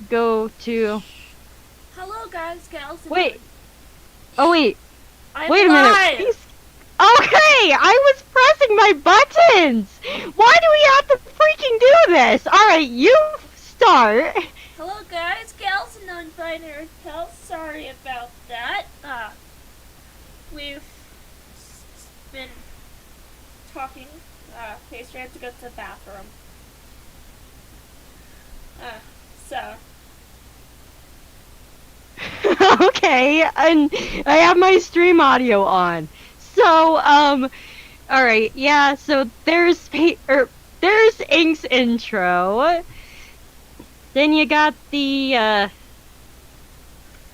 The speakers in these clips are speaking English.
go to... Hello, guys, gals, and Wait. Oh, wait. I'm Wait a minute. live. Okay, I was pressing my buttons. Why do we have to freaking do this? Alright, you start. Hello, guys, gals, and non-binary pals. Sorry about that. We've been talking. Pastry had to go to the bathroom. So. Okay, and I have my stream audio on. So, alright, yeah, so there's Ink's intro. Then you got the,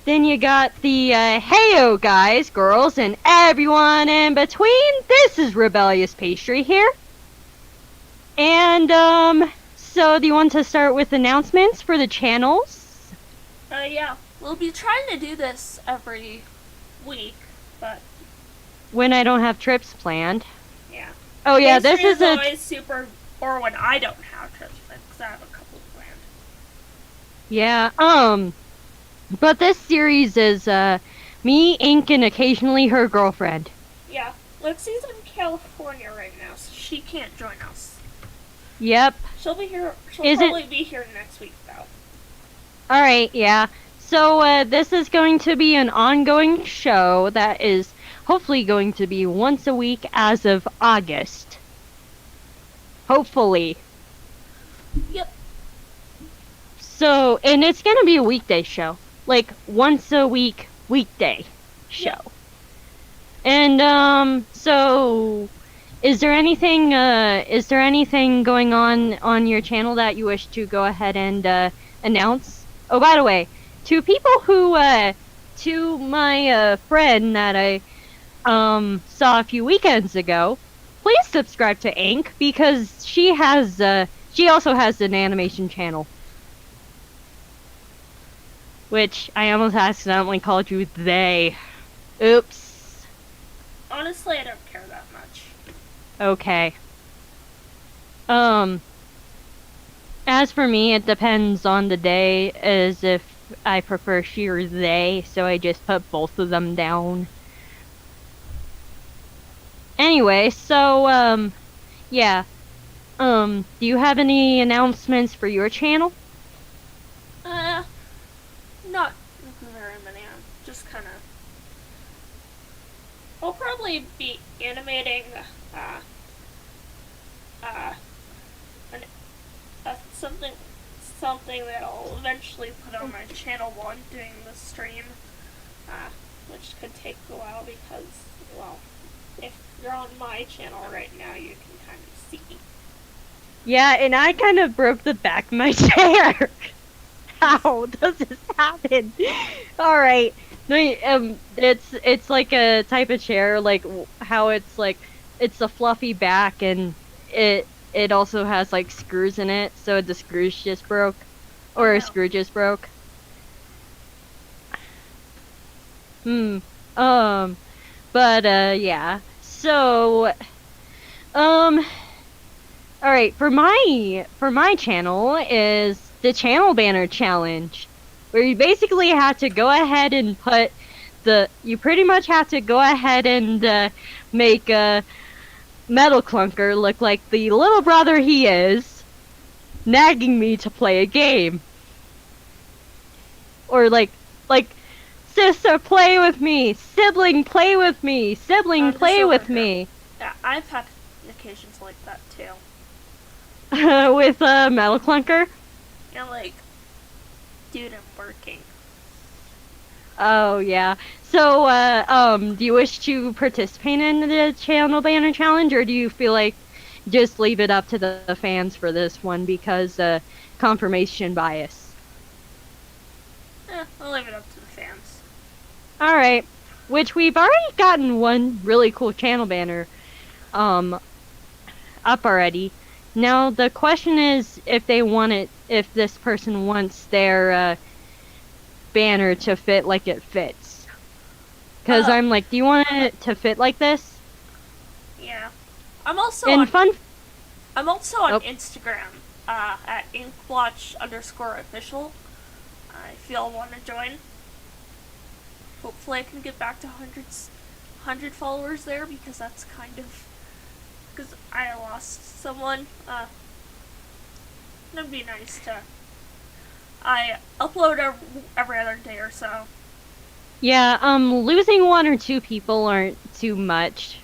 heyo guys, girls, and everyone in between. This is Rebellious Pastry here. And, so do you want to start with announcements for the channels? Yeah. We'll be trying to do this every week, but... When I don't have trips planned. Yeah. Oh yeah, Pastry this is always super... Or when I don't have trips planned, because I have a couple planned. Yeah, but this series is, me, Ink, and occasionally her girlfriend. Yeah. Lexi's in California right now, so she can't join us. Yep. She'll be here. She'll probably be here next week, though. Alright, yeah. So, this is going to be an ongoing show that is hopefully going to be once a week as of August. Hopefully. Yep. So, and it's gonna be a weekday show. Like, once a week, weekday show. Yep. And, so... Is there anything going on your channel that you wish to go ahead and, announce? Oh, by the way, to people who, to my, friend that I, saw a few weekends ago, please subscribe to Ink, because she also has an animation channel. Which, I almost accidentally called you they. Oops. Honestly, I don't care that much. Okay. As for me, it depends on the day, as if I prefer she or they, so I just put both of them down. Anyway, so, yeah. Do you have any announcements for your channel? Not very many. I'm just kind of... I'll probably be animating, something that I'll eventually put on my channel while I'm doing the stream, which could take a while because, well, if you're on my channel right now, you can kind of see. Yeah, and I kind of broke the back of my chair. How does this happen? Alright. It's like a type of chair, like how it's like, it's a fluffy back and it also has like screws in it, so the screws just broke. Or a screw just broke. Yeah. So, alright, for my channel is the channel banner challenge, where you basically have to go ahead and you pretty much have to go ahead and, make a Metal Clunker look like the little brother he is, nagging me to play a game. Or like, sister, play with me! Sibling, play with me! Sibling, play with me! Yeah, I've had occasions like that too. With Metal Clunker? Yeah, like, dude, I'm working. Oh, yeah. So, do you wish to participate in the channel banner challenge, or do you feel like just leave it up to the fans for this one because, confirmation bias? I'll leave it up to the fans. Alright. Which we've already gotten one really cool channel banner, up already. Now, the question is if this person wants their, banner to fit like it fits. Because I'm like, do you want it to fit like this? Yeah. I'm also on Instagram, at inkwatch_official. if y'all want to join. Hopefully I can get back to 100 followers there, because that's kind of, because I lost someone. It'd be nice to, I upload every other day or so. Yeah, losing 1 or 2 people aren't too much.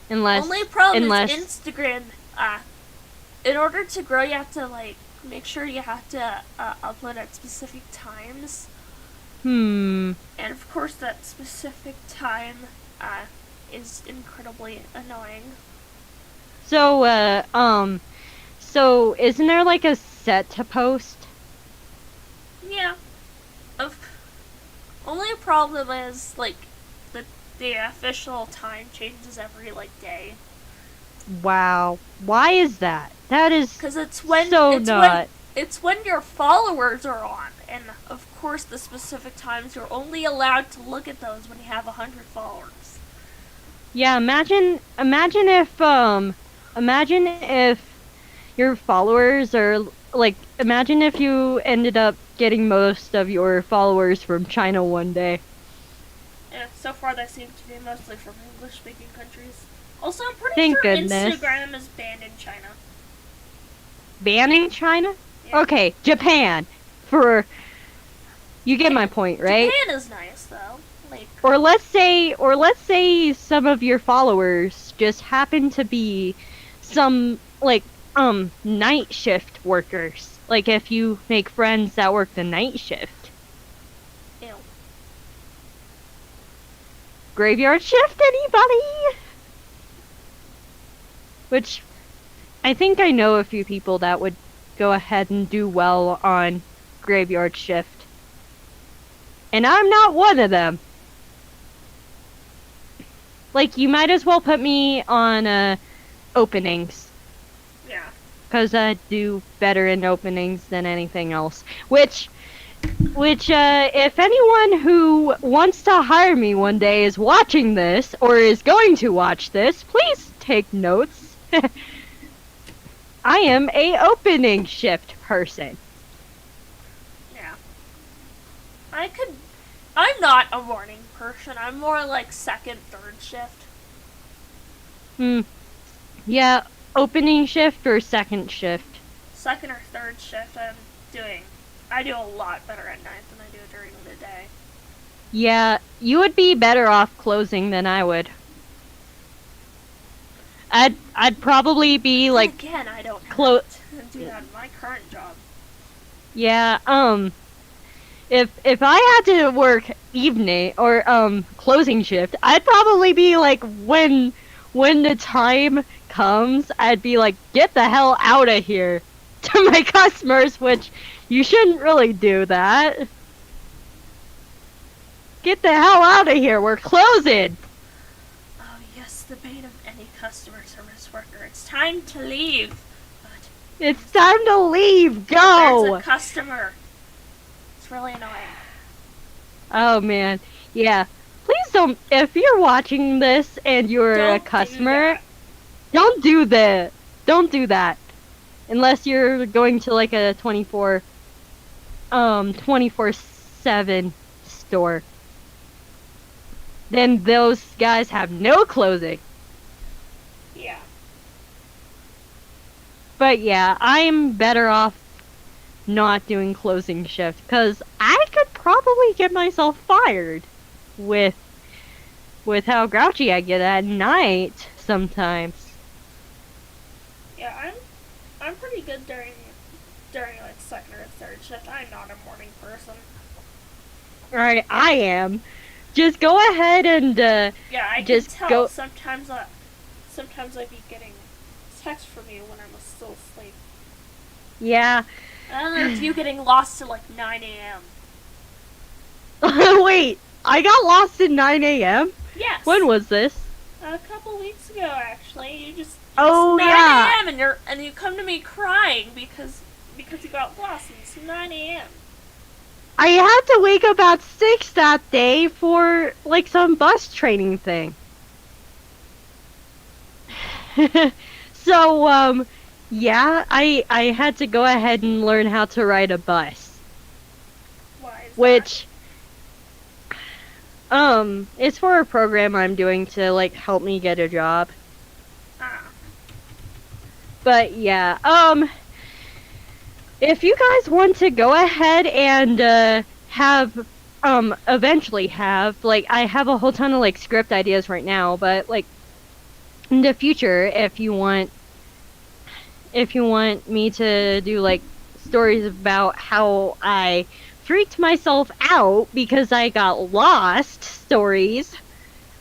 Only problem is Instagram, in order to grow, you have to, like, make sure you have to upload at specific times. And of course that specific time is incredibly annoying. So isn't there like a set to post? Yeah. Only problem is, like, the official time changes every, like, day. Wow. Why is that? That is because it's when it's when your followers are on, and of course the specific times you're only allowed to look at those when you have 100 followers. Yeah, imagine if your followers are like, imagine if you ended up getting most of your followers from China one day. Yeah, so far they seem to be mostly from English-speaking countries. Also, I'm pretty Thank sure goodness. Instagram is banned in China. Banning China? Yeah. Okay, Japan. You get my point, right? Japan is nice though. Like, or let's say some of your followers just happen to be some like night shift workers. Like if you make friends that work the night shift. Ew. Graveyard shift, anybody? Which I think I know a few people that would go ahead and do well on graveyard shift. And I'm not one of them. Like, you might as well put me on openings. Yeah. Because I do better in openings than anything else. Which, if anyone who wants to hire me one day is watching this, or is going to watch this, please take notes. I am a opening shift person. Yeah. I'm not a morning person. I'm more like second, third shift. Yeah, opening shift or second shift? Second or third shift I do a lot better at night than I do during the day. Yeah, you would be better off closing than I would. I'd probably be like, again, I don't have to do that in my current job. Yeah, if I had to work evening or closing shift, I'd probably be like, when the time comes, I'd be like, get the hell out of here to my customers, which you shouldn't really do that. Get the hell out of here, we're closing. Oh yes, the bane of any customer service worker. It's time to leave. But it's time to leave, go! There's a customer. It's really annoying. Oh man, yeah. Please don't, if you're watching this and you're a customer, don't do that. Don't do that. Unless you're going to like a 24/7 store. Then those guys have no closing. Yeah. But yeah, I'm better off not doing closing shift, because I could probably get myself fired with how grouchy I get at night sometimes. Yeah, I'm pretty good during like second or third shift. I'm not a morning person. Alright, I am. Just go ahead and yeah, I just can tell. go. Sometimes I'd be getting text from you when I was still asleep. Yeah. I don't know if you getting lost at like 9 a.m. Wait, I got lost at 9 a.m.? Yes. When was this? A couple weeks ago, actually. You just Oh, 9 yeah. a.m. and you come to me crying because you got lost. And it's 9 a.m. I had to wake up at 6 that day for like some bus training thing. So, yeah, I had to go ahead and learn how to ride a bus. which it's for a program I'm doing to like help me get a job. But yeah, if you guys want to go ahead and have eventually have, like, I have a whole ton of like script ideas right now, but like in the future, if you want me to do like stories about how I freaked myself out because I got lost stories,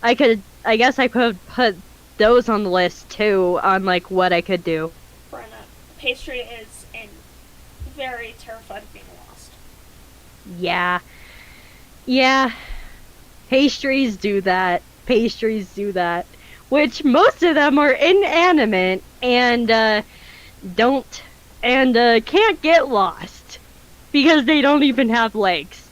I guess I could put those on the list too, on like what I could do. Brenna, Pastry is very terrified of being lost. Yeah. Pastries do that. Which most of them are inanimate and can't get lost because they don't even have legs.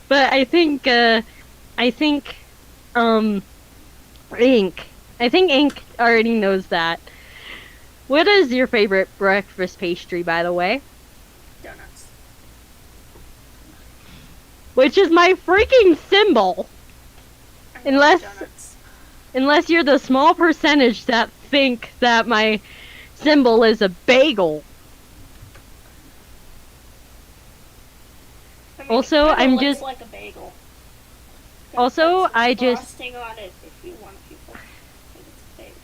But I think Ink already knows that. What is your favorite breakfast pastry, by the way? Donuts. Which is my freaking symbol. Unless you're the small percentage that think that my symbol is a bagel. I mean, Also, it I'm looks just like a bagel. Also, I just frosting on it if you want people to think it's a bagel.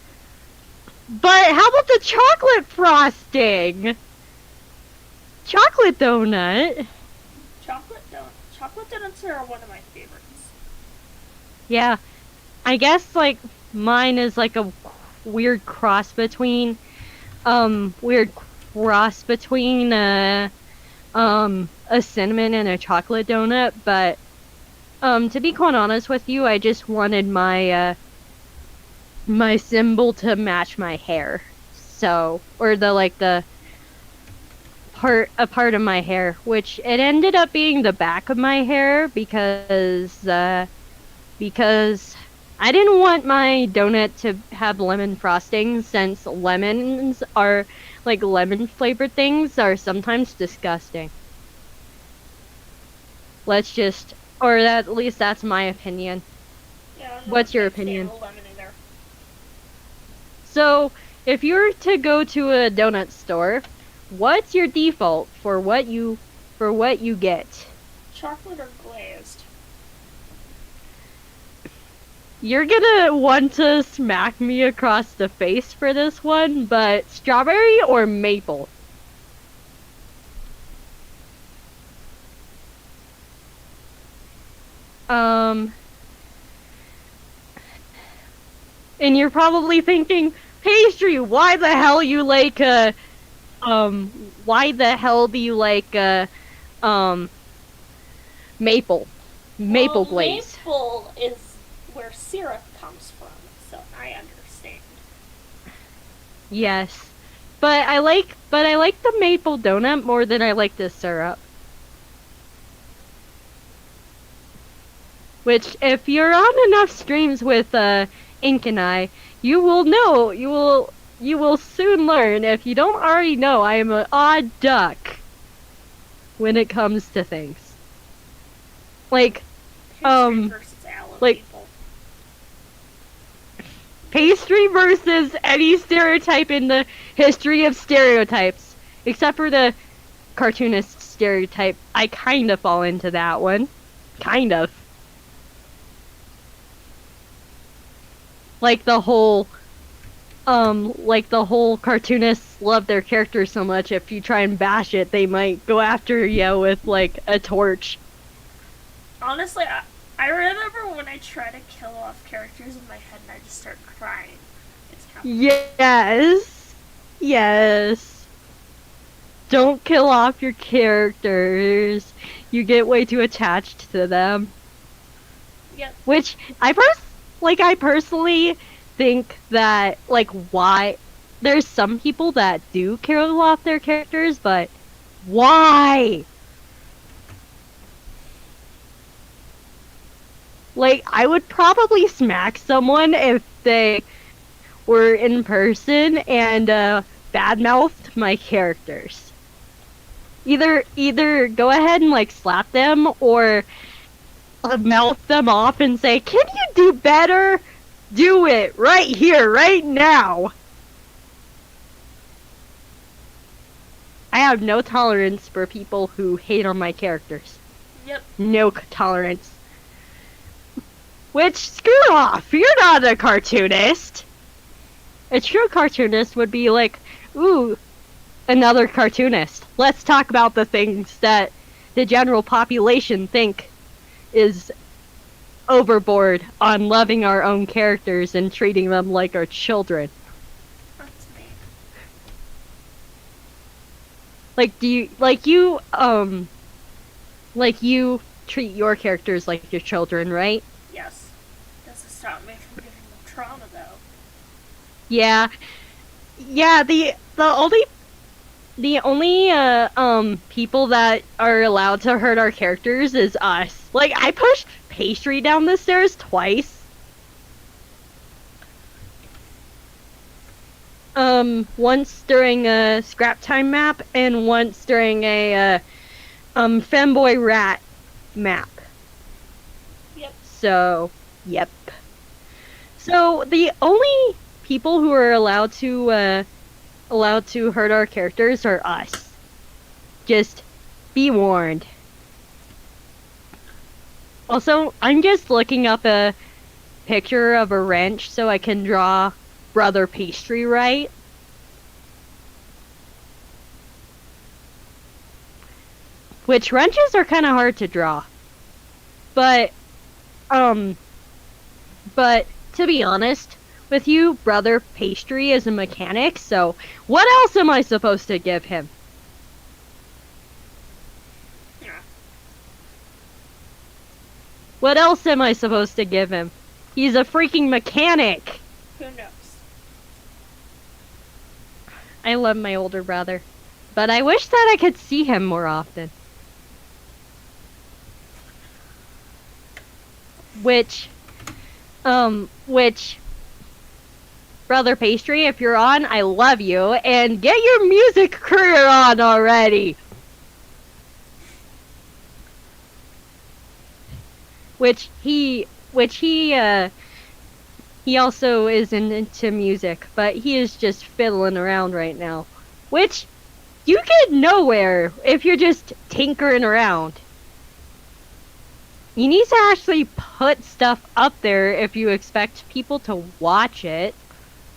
But how about the chocolate frosting? Chocolate donut. Chocolate donuts are one of my favorites. Yeah. I guess like mine is like a weird cross between a cinnamon and a chocolate donut, but to be quite honest with you, I just wanted my my symbol to match my hair. So, or a part of my hair, which it ended up being the back of my hair because I didn't want my donut to have lemon frosting, since lemon flavored things are sometimes disgusting. Or at least that's my opinion. Yeah, What's your opinion? Lemon in there. So, if you were to go to a donut store, what's your default for what you get? Chocolate or glazed? You're gonna want to smack me across the face for this one, but strawberry or maple? And you're probably thinking, Pastry, why the hell do you like maple glaze? Maple is where syrup comes from, so I understand. Yes. But I like the maple donut more than I like the syrup. Which, if you're on enough streams with Ink and I, you will soon learn. If you don't already know, I am an odd duck when it comes to things. Like, Pastry versus any stereotype in the history of stereotypes. Except for the cartoonist stereotype. I kind of fall into that one. Kind of. Like the whole cartoonists love their characters so much, if you try and bash it, they might go after you with, like, a torch. Honestly, I remember when I try to kill off characters in my head and I just start crying. It's kind of Yes. Don't kill off your characters. You get way too attached to them. Yep. Which, I personally think that, like, why... There's some people that do kill off their characters, but why? Like, I would probably smack someone if they were in person and badmouthed my characters. Either go ahead and like slap them or mouth them off and say, "Can you do better? Do it right here, right now." I have no tolerance for people who hate on my characters. Yep. No tolerance. Which, screw off! You're not a cartoonist! A true cartoonist would be like, ooh, another cartoonist. Let's talk about the things that the general population think is overboard on loving our own characters and treating them like our children. That's me. Like you treat your characters like your children, right? Yes. Doesn't stop me from giving them trauma, though. Yeah. Yeah, the only people that are allowed to hurt our characters is us. Like, I pushed Pastry down the stairs twice. Once during a scrap time map and once during a femboy rat map. Yep. So, yep. So the only people who are allowed to hurt our characters are us. Just be warned. Also, I'm just looking up a picture of a wrench so I can draw Brother Pastry right. Which wrenches are kind of hard to draw. But to be honest with you, Brother Pastry is a mechanic, so what else am I supposed to give him? Yeah. What else am I supposed to give him? He's a freaking mechanic! Who knows? I love my older brother, but I wish that I could see him more often. Which, Brother Pastry, if you're on, I love you, and get your music career on already! He also is into music, but he is just fiddling around right now. Which, you get nowhere if you're just tinkering around. You need to actually put stuff up there if you expect people to watch it.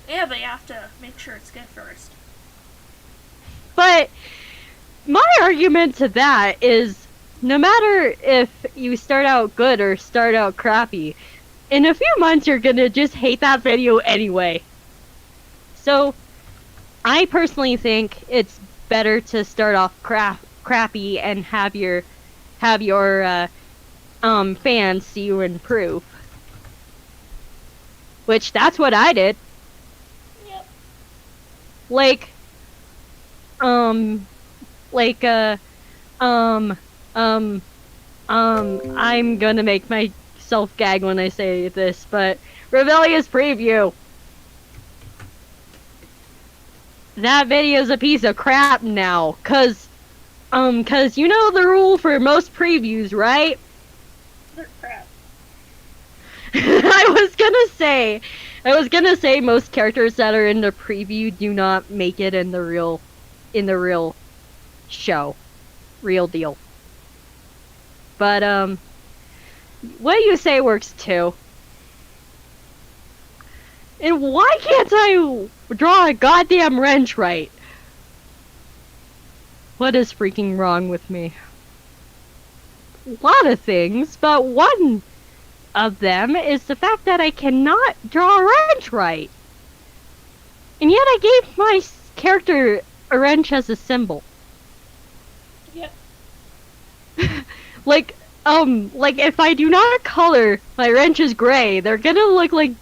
Yeah, but you have to make sure it's good first. But my argument to that is, no matter if you start out good or start out crappy, in a few months you're gonna just hate that video anyway. So, I personally think it's better to start off crappy and have your fans see you improve. Which, that's what I did. Yep. I'm gonna make myself gag when I say this, but Rebellious preview. That video's a piece of crap now, cause you know the rule for most previews, right? They're crap. I was gonna say most characters that are in the preview do not make it in the real show. Real deal. But, what you say works too. And why can't I draw a goddamn wrench right? What is freaking wrong with me? A lot of things, but one of them is the fact that I cannot draw a wrench right. And yet I gave my character a wrench as a symbol. Yep. Like if I do not color my wrenches gray, they're gonna look like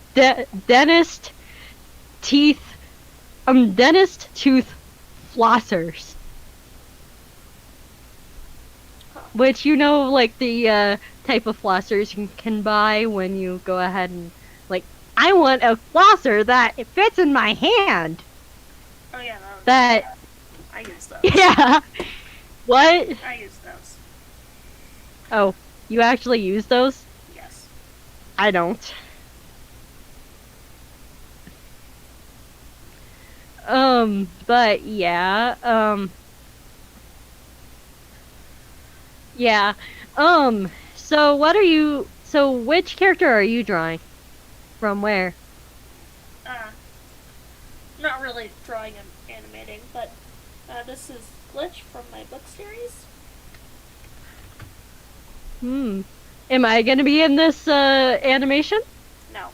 dentist tooth flossers. Which, you know, like the type of flossers you can buy when you go ahead and, like, I want a flosser that it fits in my hand. Oh yeah, that I use those. yeah. What? I use those. Oh, you actually use those? Yes. I don't. But yeah, yeah. So which character are you drawing? From where? Not really drawing and animating, but this is Glitch from my book series. Am I gonna be in this, animation? No.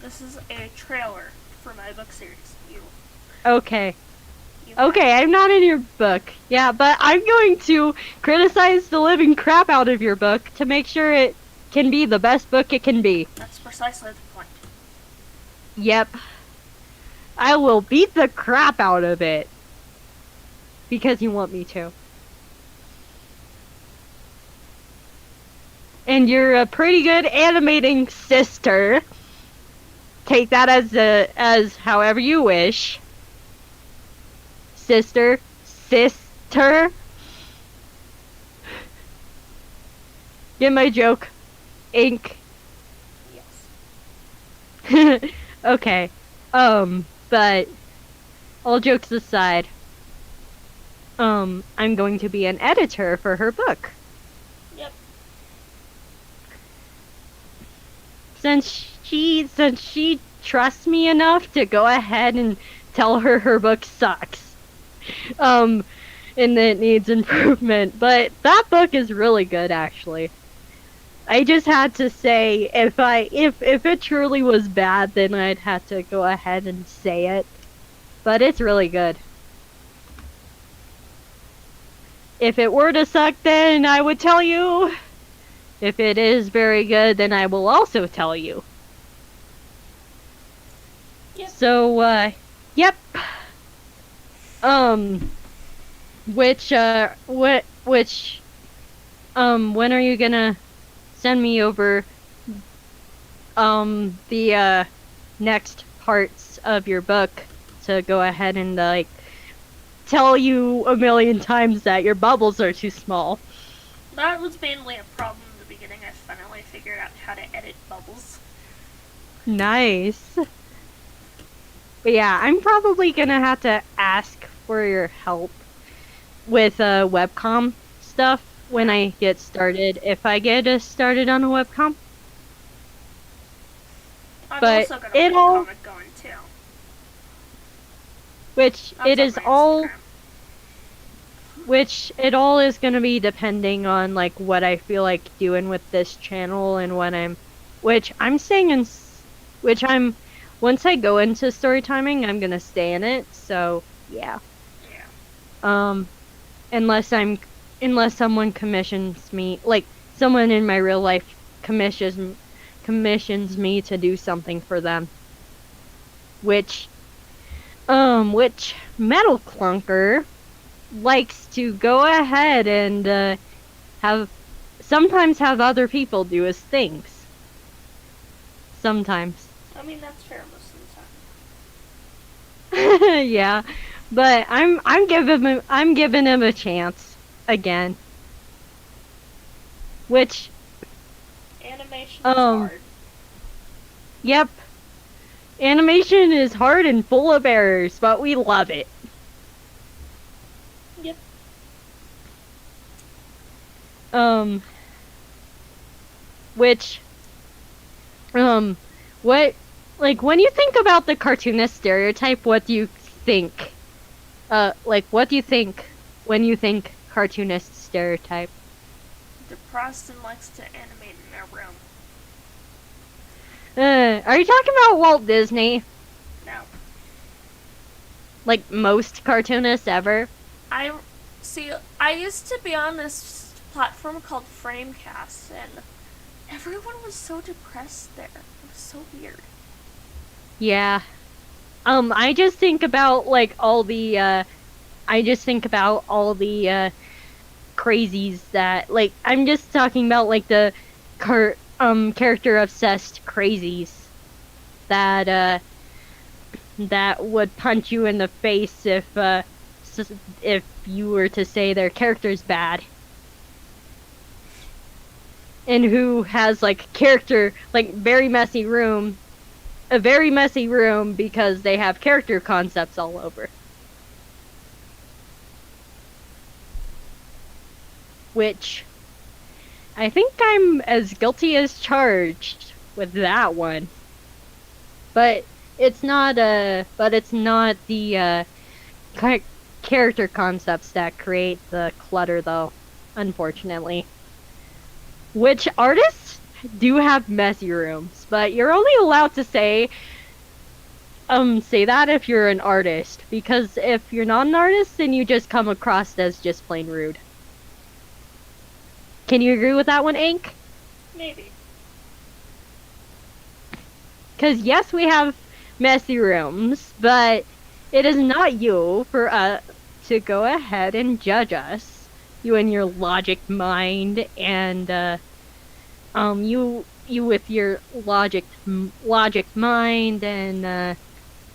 This is a trailer for my book series. Okay. Okay, I'm not in your book. Yeah, but I'm going to criticize the living crap out of your book to make sure it can be the best book it can be. That's precisely the point. Yep. I will beat the crap out of it. Because you want me to. And you're a pretty good animating sister. Take that as however you wish. Sister. Get my joke? Ink. Yes. Okay. But all jokes aside, I'm going to be an editor for her book. Yep. Since she trusts me enough to go ahead and tell her book sucks. And it needs improvement. But that book is really good, actually. I just had to say, if it truly was bad, then I'd have to go ahead and say it. But it's really good. If it were to suck, then I would tell you. If it is very good, then I will also tell you. Yep. So, yep. When are you gonna send me over, the, next parts of your book to go ahead and, like, tell you a million times that your bubbles are too small? That was mainly a problem in the beginning. I finally figured out how to edit bubbles. Nice. But yeah, I'm probably gonna have to ask for your help with webcam stuff when I get started, if I get started on a webcam. I'm But also gonna get a comic going too. Which That's it on is my all Instagram. which it all is gonna be depending on like what I feel like doing with this channel and when once I go into story timing, I'm gonna stay in it. So yeah. Yeah. Unless someone commissions me, like someone in my real life commissions me to do something for them. Which Metal Clunker likes to go ahead and sometimes have other people do his things. Sometimes. I mean, that's fair most of the time. Yeah, but I'm giving him a chance again. Which Animation is hard. Yep. Animation is hard and full of errors, but we love it. Yep. When you think about the cartoonist stereotype, what do you think? What do you think when you think cartoonist stereotype? Depressed and likes to animate in their room. Are you talking about Walt Disney? No. Like most cartoonists ever? I used to be on this platform called Framecast, and everyone was so depressed there. It was so weird. Yeah. I just think about like all the crazies that, like, I'm just talking about like the character obsessed crazies that that would punch you in the face if you were to say their character's bad. And who has like character, like very messy room, a very messy room because they have character concepts all over. Which I think I'm as guilty as charged with that one. But it's not the character concepts that create the clutter though, unfortunately. Which artists do have messy rooms, but you're only allowed to say that if you're an artist, because if you're not an artist, then you just come across as just plain rude. Can you agree with that one, Ink? Maybe. Because yes, we have messy rooms, but it is not you for to go ahead and judge us. You and your logic mind, and you with your logic mind and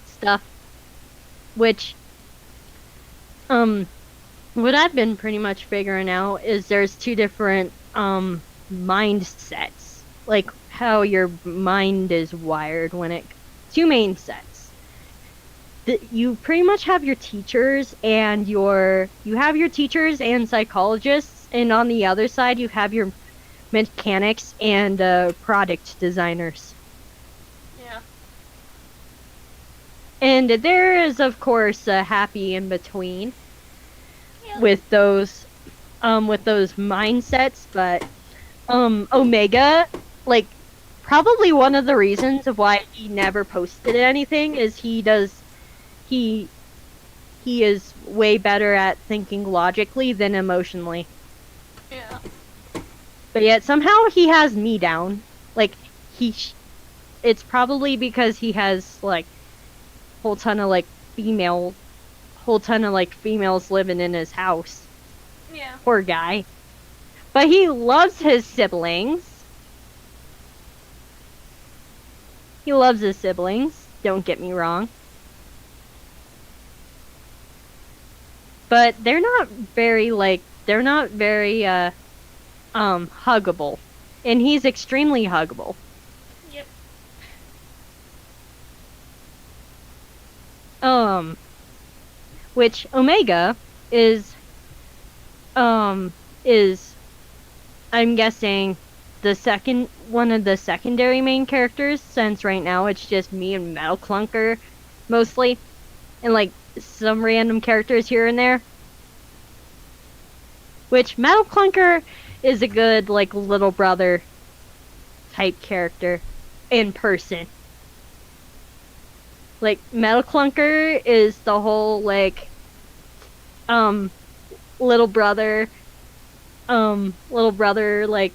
stuff, which what I've been pretty much figuring out is there's two different mindsets, like how your mind is wired two main sets. You pretty much have your teachers and teachers and psychologists, and on the other side you have your mechanics and product designers. Yeah. And there is of course a happy in between with those mindsets, but Omega, like, probably one of the reasons of why he never posted anything is he is way better at thinking logically than emotionally. Yeah. But yet somehow he has me down. Like, it's probably because he has like whole ton of females living in his house. Yeah. Poor guy. But he loves his siblings. Don't get me wrong. But they're not very huggable. And he's extremely huggable. Yep. Which Omega is I'm guessing one of the secondary main characters, since right now it's just me and Metal Clunker mostly, and like some random characters here and there. Which Metal Clunker is a good like little brother type character in person. Like, Metal Clunker is the whole like little brother like,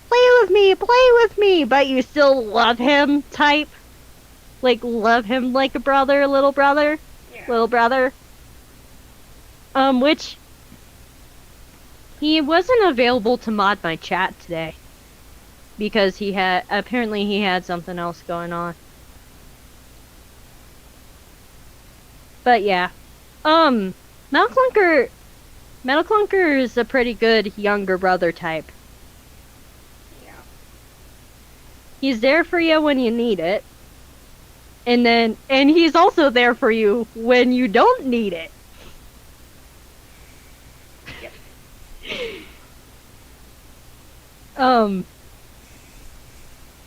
play with me, but you still love him type. Like, love him like a brother, little brother. Yeah. Little brother. Which he wasn't available to mod my chat today. Because apparently he had something else going on. But yeah. Metal Clunker is a pretty good younger brother type. Yeah. He's there for you when you need it. And he's also there for you when you don't need it. Yep.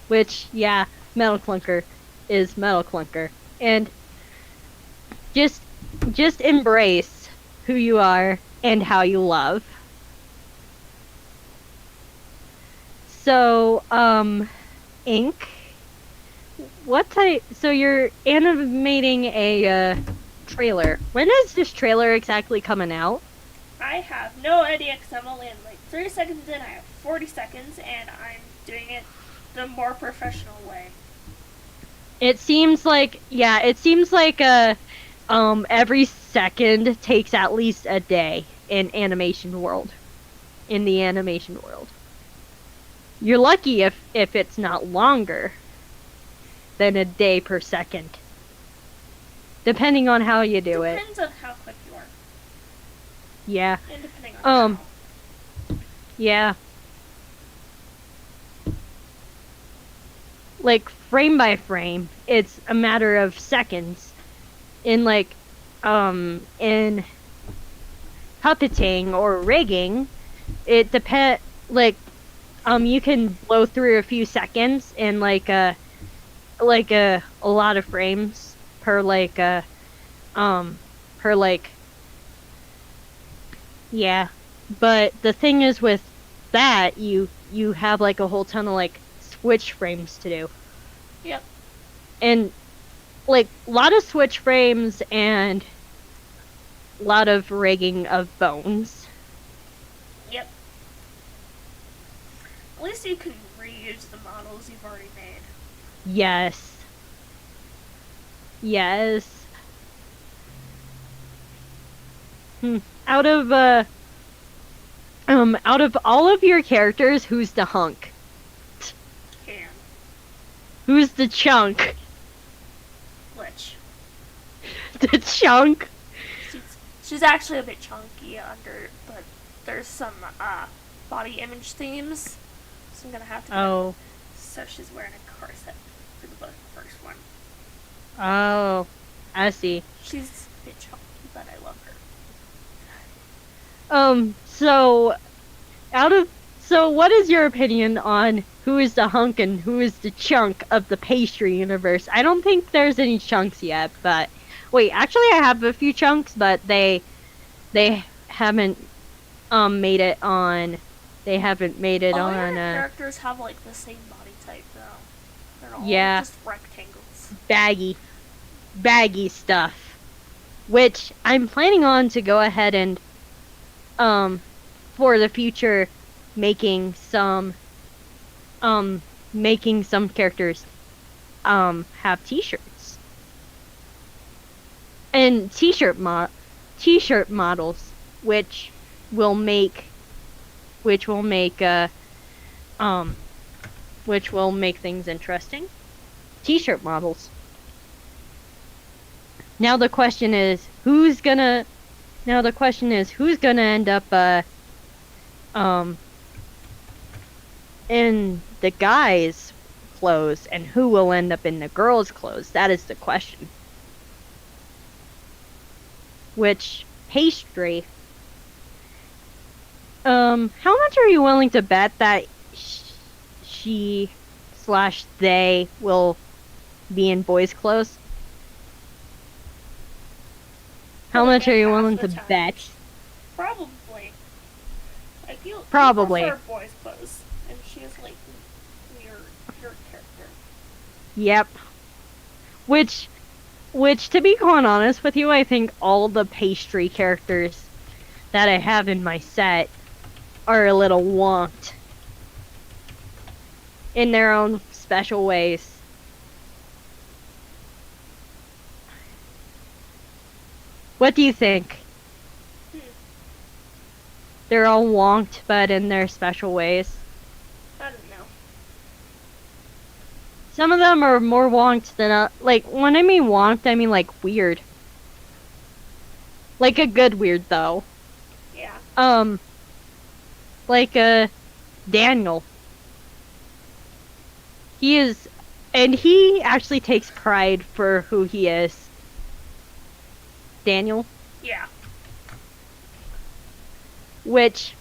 Which, yeah, Metal Clunker is Metal Clunker. And just embrace who you are and how you love. So, Ink, so you're animating a trailer. When is this trailer exactly coming out? I have no idea because I'm only in like 30 seconds in. I have 40 seconds, and I'm doing it the more professional way. It seems like every second takes at least a day in the animation world. You're lucky if it's not longer than a day per second. depending on how you do it. Depends on how quick you are. Yeah. And depending on how. Yeah. Like, frame by frame, it's a matter of seconds. In, like, in puppeting or rigging, it depends, like, you can blow through a few seconds in, like, a lot of frames per, like, yeah. But the thing is with that, you have, like, a whole ton of, like, switch frames to do. Yep. And, like, a lot of switch frames and a lot of rigging of bones. Yep. At least you can reuse the models you've already made. Yes. Yes. Out of all of your characters, who's the hunk? Can. Who's the chunk? Glitch. The chunk? She's actually a bit chunky but there's some body image themes, so I'm gonna have to. Oh. So she's wearing a corset for the first one. Oh, I see. She's a bit chunky, but I love her. So what is your opinion on who is the hunk and who is the chunk of the Pastry universe? I don't think there's any chunks yet, but wait, actually I have a few chunks, but they haven't made it on. They haven't made it all on. All your characters have like the same body type though. They're all just rectangles. Baggy stuff, which I'm planning on to go ahead and for the future making some characters have t-shirts and t-shirt models which will make things interesting. T-shirt models. Now the question is who's gonna end up in the guys' clothes and who will end up in the girls' clothes. That is the question. Which Pastry, how much are you willing to bet that she/they will be in boys' clothes? How much are you willing to bet? Probably. Probably. I prefer boys' clothes, and she is like your character. Yep. Which, to be quite honest with you, I think all the Pastry characters that I have in my set are a little wonked in their own special ways. What do you think? They're all wonked, but in their special ways. I don't know. Some of them are more wonked than like, when I mean wonked, I mean like weird. Like a good weird though. Yeah. Like Daniel. He actually takes pride for who he is. Daniel. Yeah. Which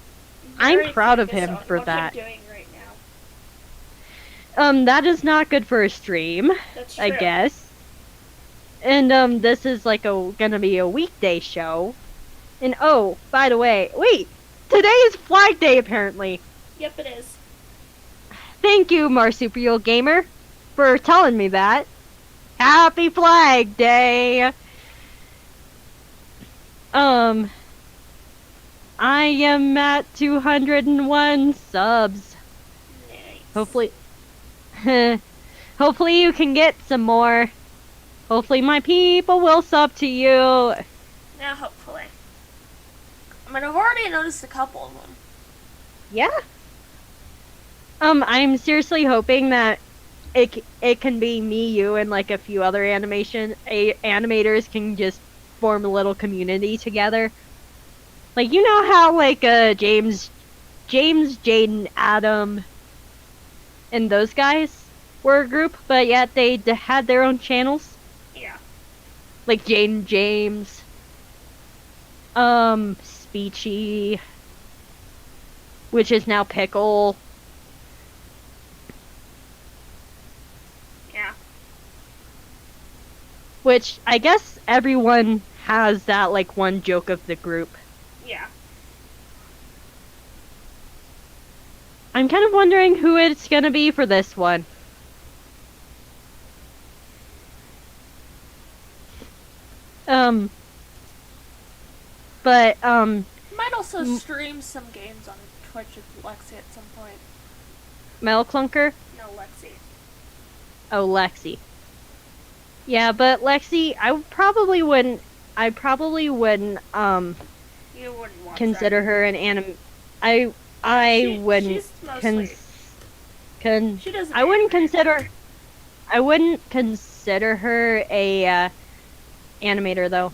I'm proud of him for that. What I'm doing right now. That is not good for a stream. That's true. I guess. And this is like gonna be a weekday show. And oh, by the way, wait, today is Flag Day apparently. Yep, it is. Thank you, Marsupial Gamer, for telling me that. Happy Flag Day. I am at 201 subs. Nice. Hopefully you can get some more. Hopefully my people will sub to you. Yeah, hopefully. I mean, I've already noticed a couple of them. Yeah. I'm seriously hoping that it can be me, you, and like a few other animators can just form a little community together. Like, you know how like James, Jaden, Adam, and those guys were a group, but yet they had their own channels. Yeah. Like Jaden James, Speechy, which is now Pickle. Yeah. Which I guess everyone has that like one joke of the group. Yeah. I'm kind of wondering who it's gonna be for this one. But Might also stream some games on Twitch with Lexi at some point. Metal Clunker? No, Lexi. Oh, Lexi. Yeah, but Lexi, I probably wouldn't You wouldn't watch consider that. her an I wouldn't She's mostly. She doesn't. I wouldn't consider her a animator though.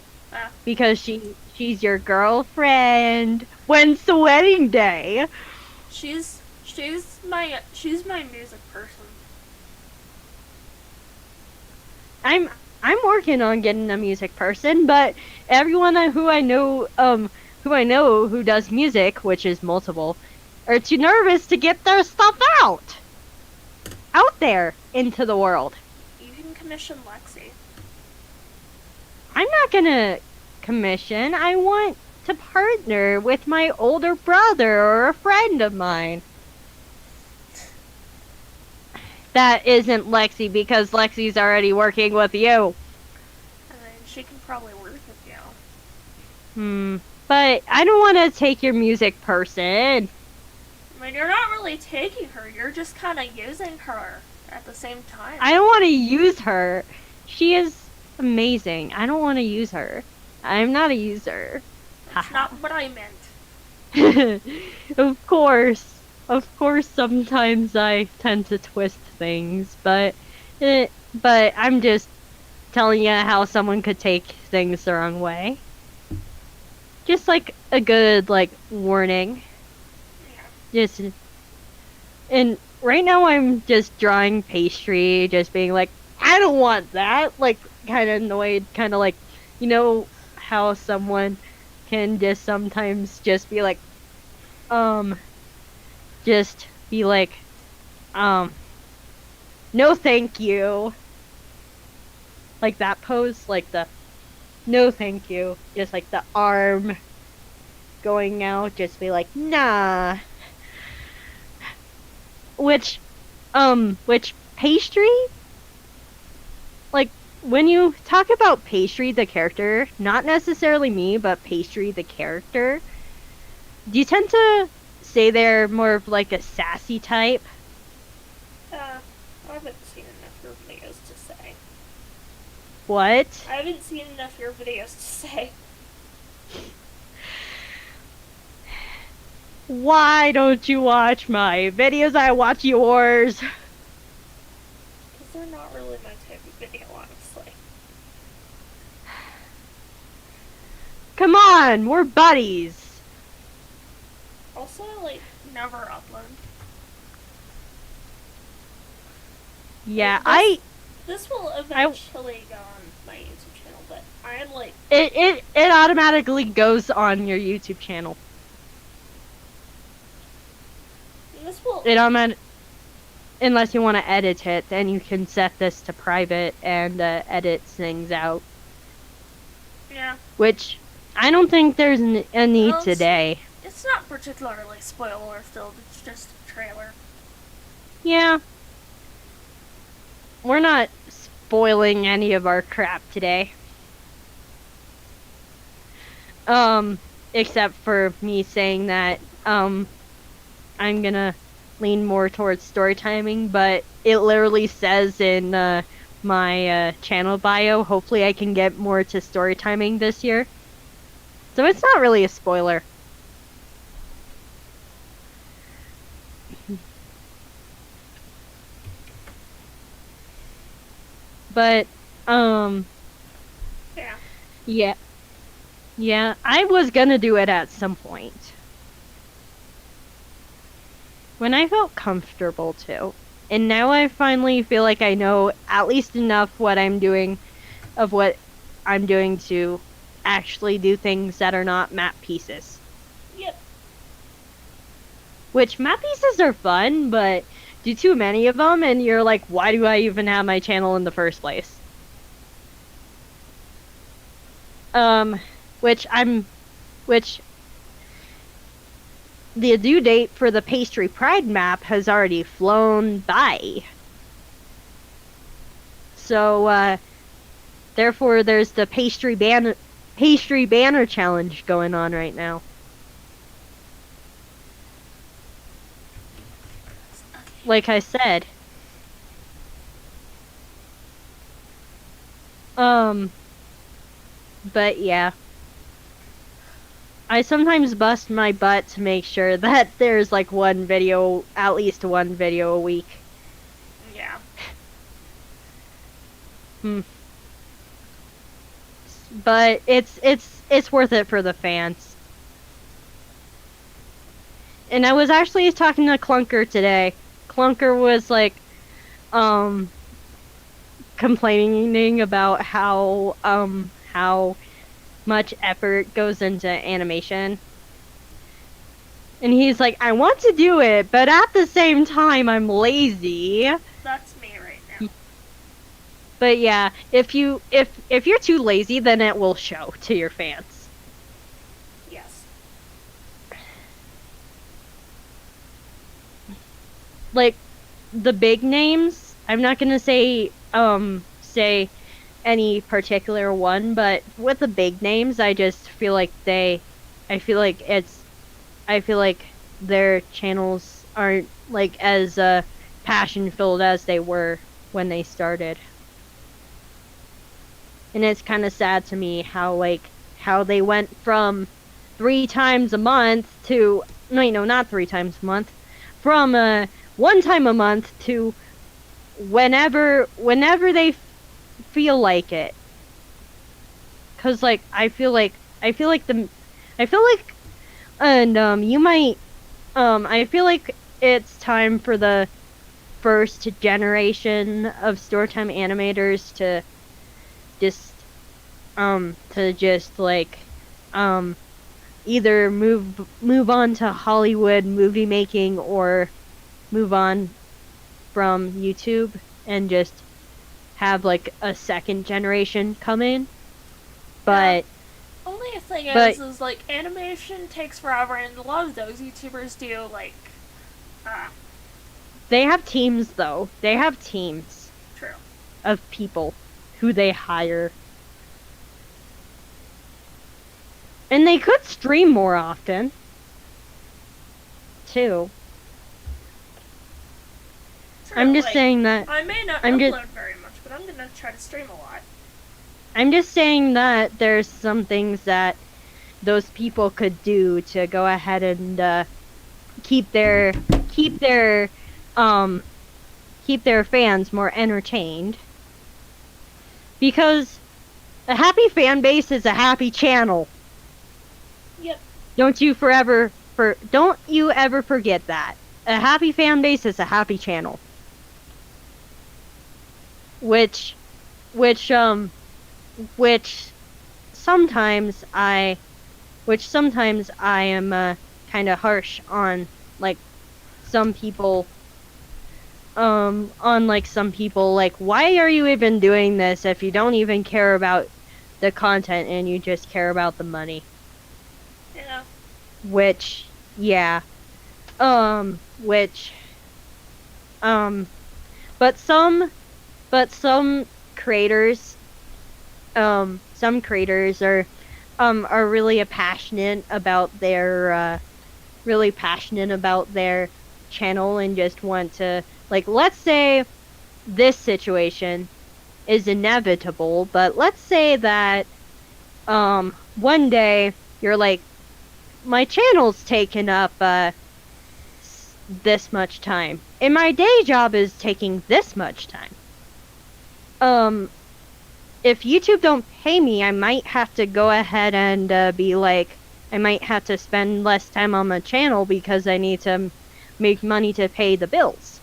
Because she's your girlfriend. When's the wedding day? She's my music person. I'm working on getting a music person, but everyone who I know who does music, which is multiple, are too nervous to get their stuff out there into the world. You can commission Lexi. I'm not gonna commission. I want to partner with my older brother or a friend of mine. That isn't Lexi, because Lexi's already working with you. I mean, she can probably work with you. But I don't want to take your music person. I mean, you're not really taking her. You're just kind of using her at the same time. I don't want to use her. She is amazing. I don't want to use her. I'm not a user. That's not what I meant. Of course, sometimes I tend to twist things, but I'm just telling you how someone could take things the wrong way. Just like a good like warning. Yeah. And right now I'm just drawing Pastry, just being like, I don't want that. Like, kind of annoyed, kind of like, you know how someone can just sometimes just be like, no thank you. Like that pose, like the no thank you. Just like the arm going out, just be like, nah. Which Pastry, like, when you talk about Pastry the character, not necessarily me, but Pastry the character, do you tend to say they're more of like a sassy type? I haven't seen enough of your videos to say. What? I haven't seen enough of your videos to say. Why don't you watch my videos? I watch yours. Because they're not really my type of video, honestly. Come on, we're buddies. Also, I, like, never upload. Yeah, This will eventually go on my YouTube channel, but I am, like... It automatically goes on your YouTube channel. This will... Unless you want to edit it, then you can set this to private and edit things out. Yeah. Which, I don't think there's a need today. It's not particularly spoiler-filled, it's just a trailer. Yeah. We're not spoiling any of our crap today. Except for me saying that, I'm gonna lean more towards story timing, but it literally says in my channel bio, hopefully I can get more to story timing this year. So it's not really a spoiler. But, Yeah. yeah. Yeah, I was gonna do it at some point. When I felt comfortable too. And now I finally feel like I know at least enough what I'm doing to actually do things that are not map pieces. Yep. Which map pieces are fun, but do too many of them and you're like, why do I even have my channel in the first place? Which the due date for the Pastry Pride map has already flown by. So, therefore there's the Pastry Banner Challenge going on right now. Like I said. But yeah. I sometimes bust my butt to make sure that there's like at least one video a week. Yeah. But it's worth it for the fans. And I was actually talking to Clunker today. Clunker was like, complaining about how much effort goes into animation. And he's like, I want to do it, but at the same time, I'm lazy. That's me right now. But yeah, if you're too lazy, then it will show to your fans. Yes. Like, the big names, I'm not gonna say any particular one, but with the big names, I just feel like I feel like their channels aren't like as passion filled as they were when they started. And it's kind of sad to me how they went from 3 times a month to not 3 times a month, from 1 time a month to whenever they feel like it. Cause like I feel like it's time for the first generation of Storytime animators to either move on to Hollywood movie making or move on from YouTube and just have like a second generation come in. But only thing is like animation takes forever, and a lot of those YouTubers do like they have teams though. They have teams. True. Of people who they hire. And they could stream more often. Too. True, I'm just saying that I may not upload very much, but I'm gonna try to stream a lot. I'm just saying that there's some things that those people could do to go ahead and keep their fans more entertained. Because a happy fan base is a happy channel. Yep. Don't you ever forget that. A happy fan base is a happy channel. Which sometimes I am kind of harsh on like some people. Like, why are you even doing this if you don't even care about the content and you just care about the money? Yeah. But some creators are really passionate about their channel and just want to, like, let's say this situation is inevitable, but let's say that one day you're like, my channel's taken up this much time and my day job is taking this much time. if YouTube don't pay me, I might have to go ahead and be like, I might have to spend less time on my channel because I need to make money to pay the bills.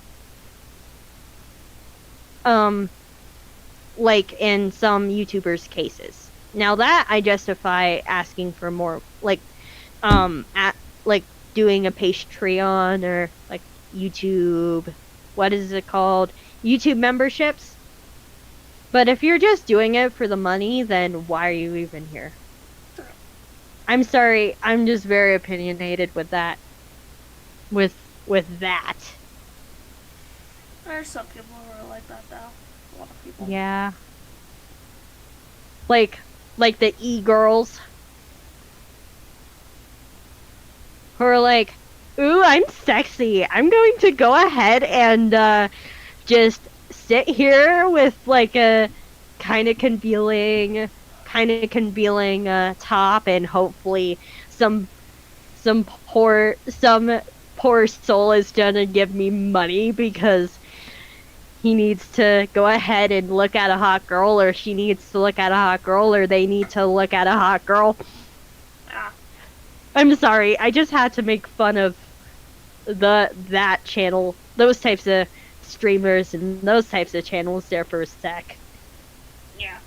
Like in some YouTubers' cases. Now that I justify asking for more, like doing a Patreon or like YouTube, what is it called? YouTube memberships. But if you're just doing it for the money, then why are you even here? I'm sorry, I'm just very opinionated with that. With that. There's some people who are like that, though. A lot of people. Yeah. Like the e-girls. Who are like, ooh, I'm sexy. I'm going to go ahead and just sit here with like a kind of concealing top, and hopefully some poor soul is gonna give me money because he needs to go ahead and look at a hot girl, or she needs to look at a hot girl, or they need to look at a hot girl. I'm sorry, I just had to make fun of that channel, those types of streamers and those types of channels there for a sec. Yeah.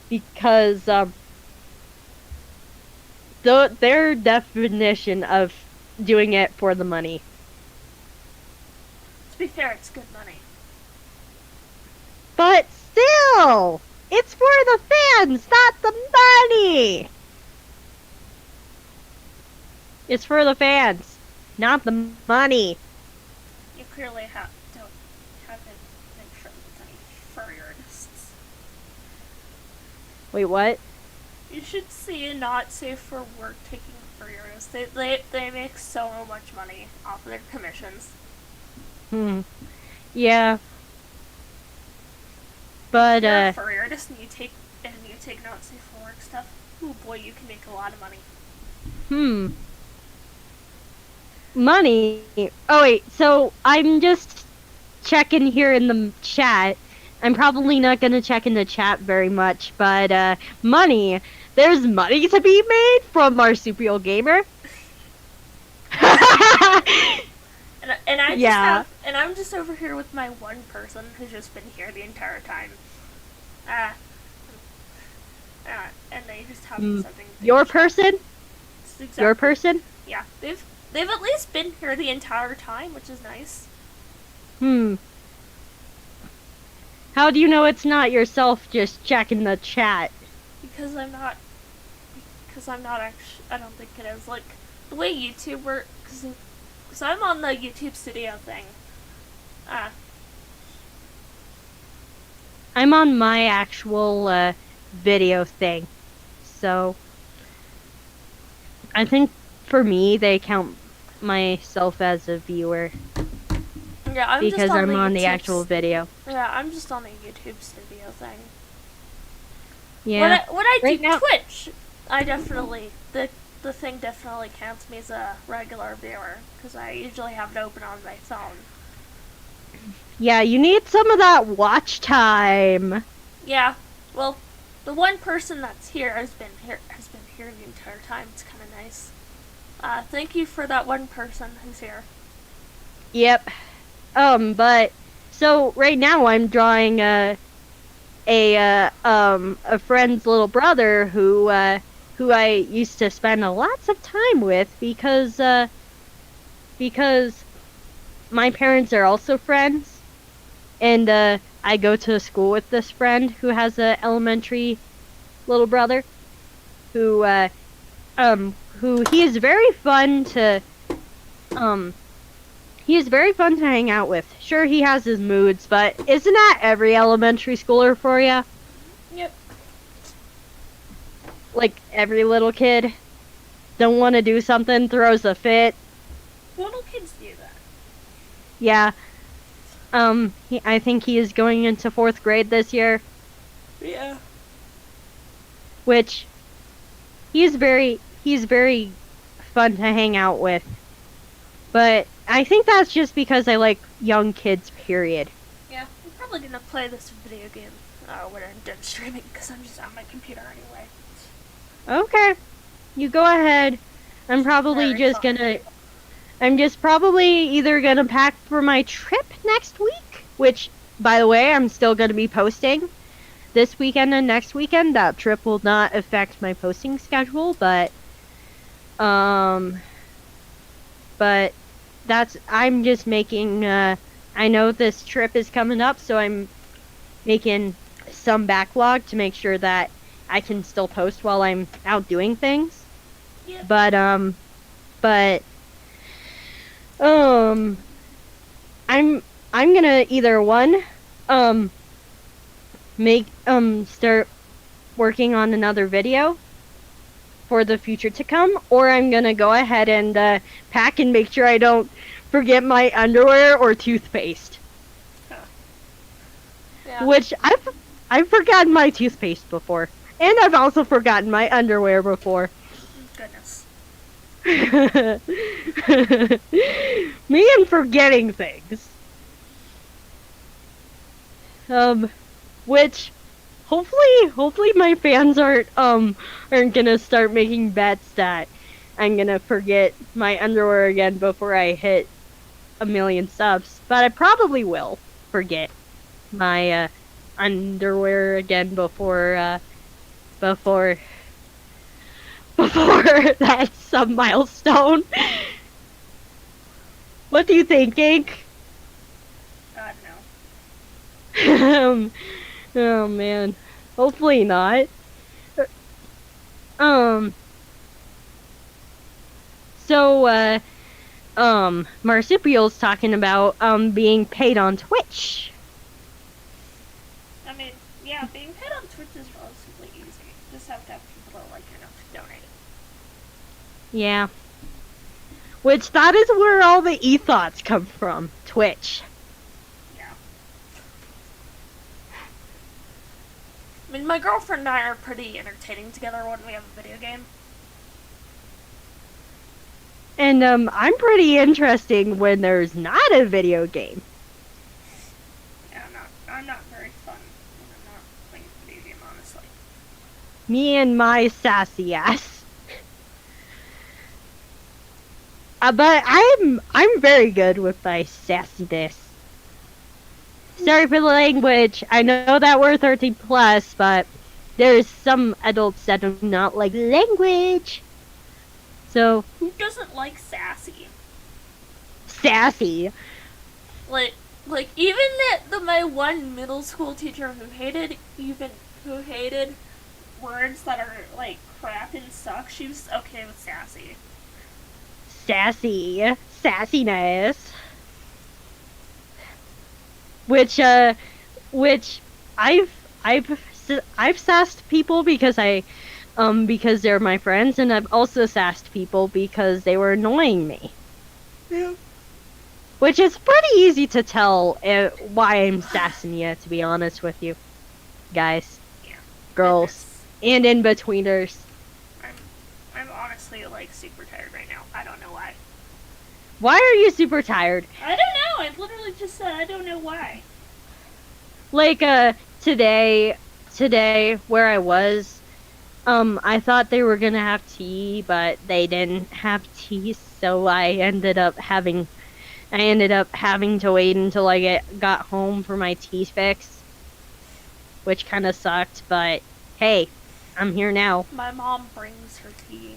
Because their definition of doing it for the money. To be fair, it's good money. But still, it's for the fans, not the money. It's for the fans, not the money. You clearly haven't been friends with any furry artists. Wait, what? You should see a not safe for work taking furry artists. They make so much money off of their commissions. Yeah. But you're a furry artist and you take not safe for work stuff. Oh boy, you can make a lot of money. Money? Oh wait, so I'm just checking here in the chat. I'm probably not gonna check in the chat very much, but money. There's money to be made from Marsupial Gamer. And I'm just over here with my one person who's just been here the entire time. And they just have something. Your person? Exactly. Your person? Yeah, they've at least been here the entire time, which is nice. How do you know it's not yourself just checking the chat? Because I'm not actually, I don't think it is. Like, the way YouTube works, because I'm on the YouTube studio thing. I'm on my actual video thing. So I think for me they count myself as a viewer. Yeah, because I'm on the actual video. Yeah, I'm just on the YouTube studio thing. Yeah. When I do Twitch, I definitely the thing definitely counts me as a regular viewer because I usually have it open on my phone. Yeah, you need some of that watch time. Yeah, well, the one person that's here has been here the entire time. It's kind of nice. Thank you for that one person who's here. Yep. But so right now I'm drawing a friend's little brother who I used to spend lots of time with because my parents are also friends, and I go to school with this friend who has a elementary little brother who he is very fun to hang out with. Sure, he has his moods, but isn't that every elementary schooler for ya? Yep. Like every little kid don't want to do something, throws a fit. Little kids do that. Yeah. I think he is going into 4th grade this year. Yeah. Which he's very fun to hang out with. But I think that's just because I like young kids, period. Yeah, I'm probably gonna play this video game when I'm done streaming, because I'm just on my computer anyway. Okay. You go ahead. I'm probably just gonna... I'm just probably either gonna pack for my trip next week, which, by the way, I'm still gonna be posting this weekend and next weekend. That trip will not affect my posting schedule, but I'm just making, I know this trip is coming up, so I'm making some backlog to make sure that I can still post while I'm out doing things. Yep. But I'm gonna either start working on another video for the future to come, or I'm gonna go ahead and pack and make sure I don't forget my underwear or toothpaste. Huh. Yeah. Which I've forgotten my toothpaste before, and I've also forgotten my underwear before. Goodness. Me and forgetting things. Which hopefully my fans aren't gonna start making bets that I'm gonna forget my underwear again before I hit 1 million subs. But I probably will forget my underwear again before that sub milestone. What do you think, Ink? God, no. Oh man. Hopefully not. So Marsupial's talking about being paid on Twitch. I mean, yeah, being paid on Twitch is relatively easy. You just have to have people that like enough to donate. Yeah. Which, that is where all the e-thoughts come from. Twitch. Yeah. I mean, my girlfriend and I are pretty entertaining together when we have a video game. And I'm pretty interesting when there's not a video game. Yeah, I'm not very fun when I'm not playing a video game, honestly. Me and my sassy ass. But I'm very good with my sassiness. Sorry for the language. I know that we're 13 plus, but there's some adults that do not like language. So who doesn't like sassy? Sassy. Like even my one middle school teacher who hated words that are like crap and suck, she was okay with sassy. Sassy. Sassiness. Which I've sassed people because because they're my friends, and I've also sassed people because they were annoying me. Yeah. Which is pretty easy to tell why I'm sassing you, to be honest with you. Guys. Yeah. Girls. And in-betweeners. I'm honestly, like, super tired right now. I don't know why. Why are you super tired? I don't know. I literally just said I don't know why. Like, today, where I was, I thought they were gonna have tea, but they didn't have tea, so I ended up having to wait until I got home for my tea fix, which kind of sucked, but hey, I'm here now. My mom brings her tea.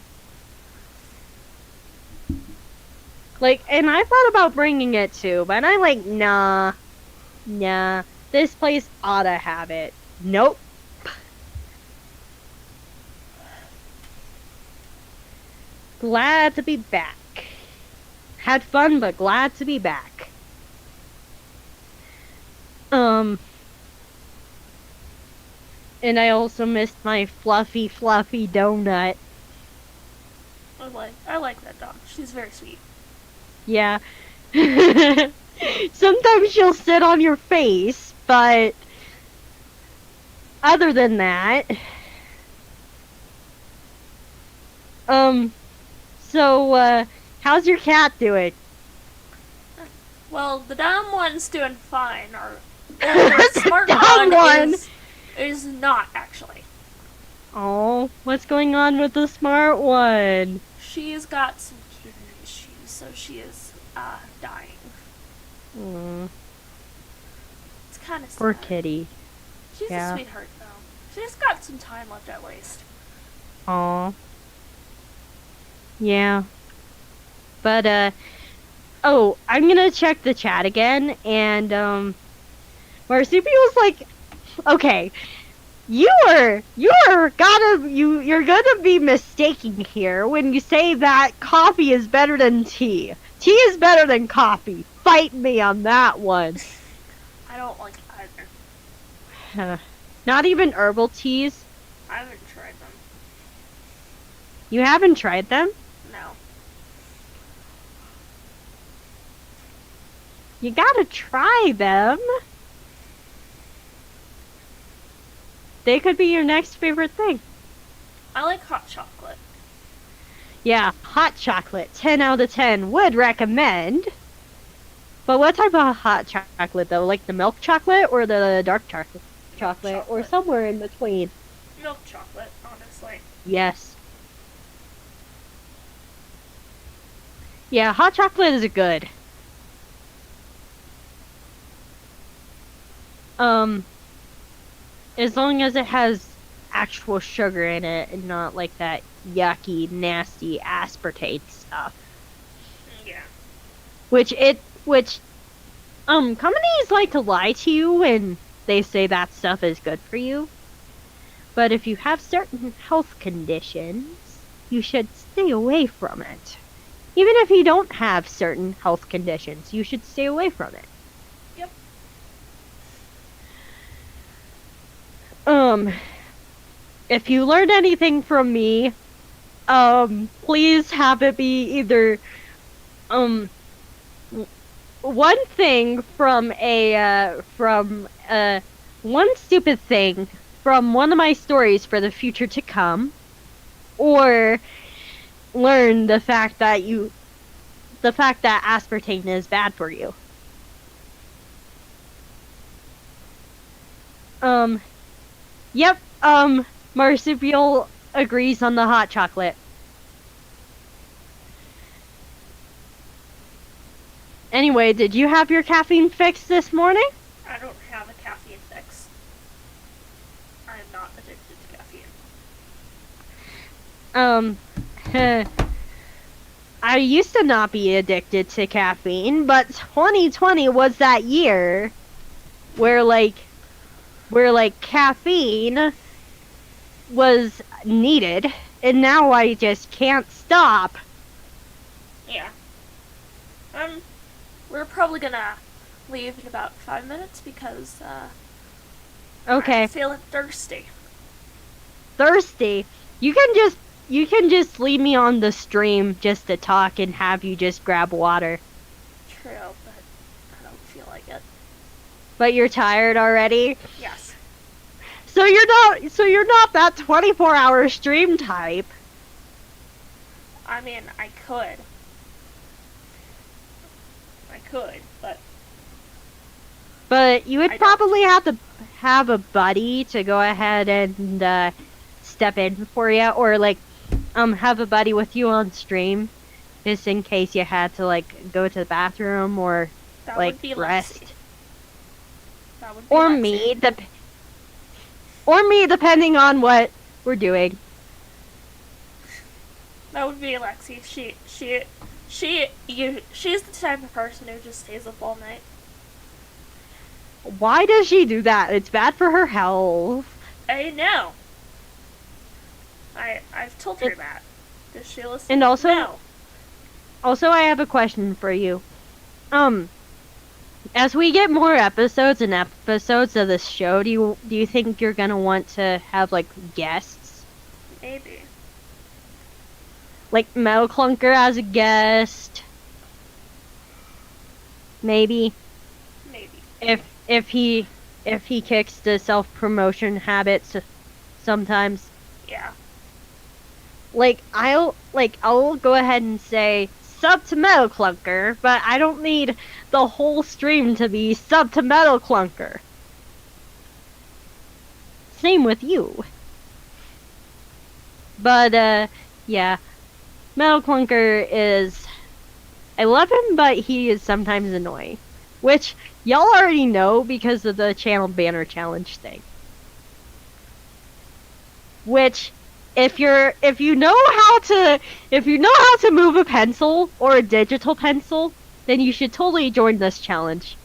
Like, and I thought about bringing it too, but I'm like, nah, this place ought to have it. Nope. Glad to be back. Had fun, but glad to be back. And I also missed my fluffy donut. I like that dog. She's very sweet. Yeah. Sometimes she'll sit on your face, but other than that, so how's your cat doing? Well, the dumb one's doing fine. The smart dumb one. It is not, actually. Oh, what's going on with the smart one? She's got some kidney issues, so she is, dying. Mm, It's kind of sad. poor kitty. She's Yeah. a sweetheart, though. She's got some time left at least. Aw. Yeah. But, oh, I'm gonna check the chat again, and, Marsupial's like, okay, you're gonna be mistaking here when you say that coffee is better than tea. Tea is better than coffee. Fight me on that one. I don't like either. Not even herbal teas? I haven't tried them. You haven't tried them? No. You gotta try them. They could be your next favorite thing. I like hot chocolate. Yeah, hot chocolate, 10 out of 10, would recommend. But what type of hot chocolate though? Like the milk chocolate or the dark chocolate, or somewhere in between? Milk chocolate, honestly. Yes. Yeah, hot chocolate is good. As long as it has actual sugar in it and not like that yucky, nasty aspartate stuff. Yeah. Which companies like to lie to you when they say that stuff is good for you. But if you have certain health conditions, you should stay away from it. Even if you don't have certain health conditions, you should stay away from it. Yep. If you learned anything from me, please have it be either, one thing one stupid thing from one of my stories for the future to come, or learn the fact that aspartame is bad for you. Yep, Marsupial agrees on the hot chocolate. Anyway, did you have your caffeine fix this morning? I don't have a caffeine fix. I am not addicted to caffeine. I used to not be addicted to caffeine, but 2020 was that year where caffeine was needed, and now I just can't stop. Yeah. We're probably gonna leave in about 5 minutes because, Okay. I'm feeling thirsty. Thirsty? You can just leave me on the stream just to talk and have you just grab water. True, but I don't feel like it. But you're tired already? Yes. So you're not that 24-hour stream type. I mean, I could, but But you would I probably have to have a buddy to go ahead and step in for you, or have a buddy with you on stream, just in case you had to go to the bathroom or that would be rest. Lexi. That would be Or Lexi. me, depending on what we're doing. That would be Lexi. She's the type of person who just stays up all night. Why does she do that? It's bad for her health. I know. I've told her that. Does she listen? And also, No. I have a question for you. As we get more episodes of this show, do you think you're gonna want to have guests? Maybe. Like Metal Clunker as a guest? Maybe. Maybe. If he kicks the self-promotion habits sometimes. Yeah. I'll go ahead and say sub to Metal Clunker, but I don't need the whole stream to be sub to Metal Clunker. same with you. But, yeah. Metal Clunker is... I love him, but he is sometimes annoying. Which, y'all already know because of the channel banner challenge thing. Which, if you know how to move a pencil or a digital pencil, then you should totally join this challenge.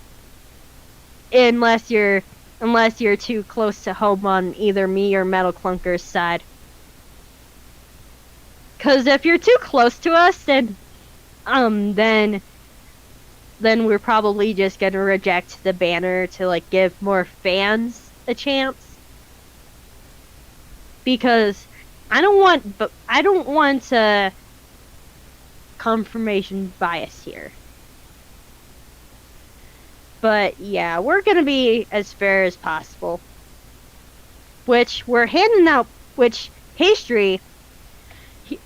Unless you're too close to home on either me or Metal Clunker's side. Cause if you're too close to us, then we're probably just gonna reject the banner to like give more fans a chance. Because I don't want confirmation bias here. But yeah, we're gonna be as fair as possible. Which we're handing out, Pastry,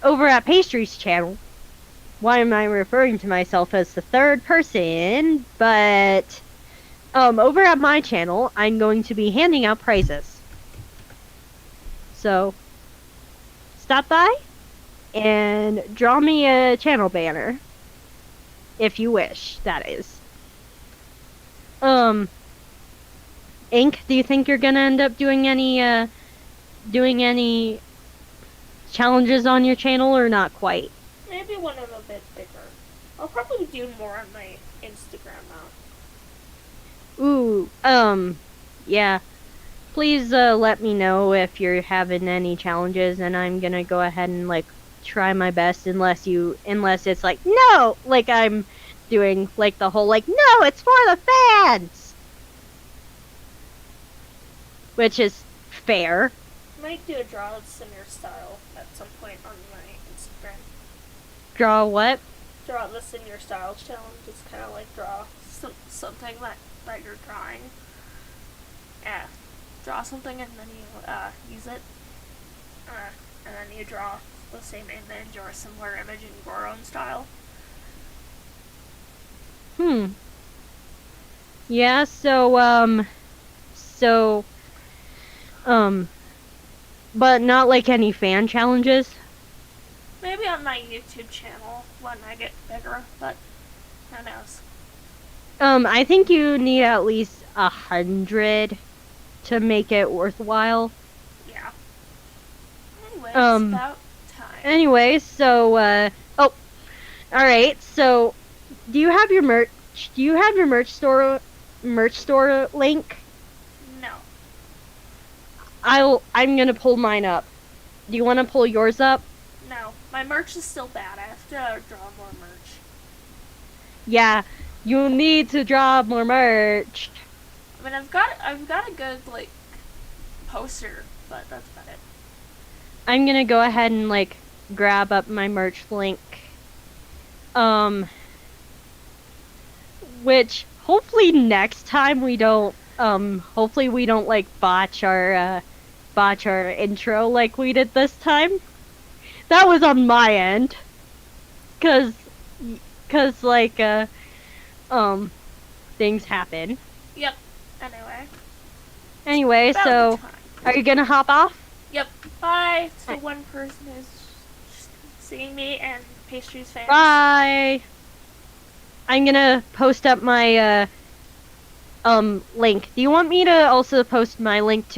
over at Pastry's channel. Why am I referring to myself as the third person? But over at my channel, I'm going to be handing out prizes. So stop by and draw me a channel banner. If you wish, that is. Ink, do you think you're gonna end up doing any challenges on your channel or not quite? Maybe when I'm a bit bigger. I'll probably do more on my Instagram now. Ooh, yeah. Please let me know if you're having any challenges, and I'm gonna go ahead and like try my best. Unless it's like no, like I'm doing like the whole like no, it's for the fans, which is fair. I might do a draw that's in your style at some point on my Instagram. Draw what? Draw this in your style challenge. It's kind of like draw something that you're drawing. Yeah. Draw something and then you use it. And then you draw the same image or a similar image in your own style. Yeah, but not like any fan challenges? Maybe on my YouTube channel when I get bigger, but who knows. I think you need at least 100 to make it worthwhile. Yeah. Anyways, about time. Anyways, so, alright, so, do you have your merch store link? No. I'm gonna pull mine up. Do you want to pull yours up? No. My merch is still bad. I have to draw more merch. Yeah, you need to draw more merch. I mean, I've got a good, like, poster, but that's about it. I'm gonna go ahead and, like, grab up my merch link. Which, hopefully next time we don't, like, botch our intro like we did this time. That was on my end. Cause, like, things happen. Yep. Anyway, so, are you gonna hop off? Yep. Bye to one person who's seeing me and Pastry's fans. Bye! I'm gonna post up my, link. Do you want me to also post my link to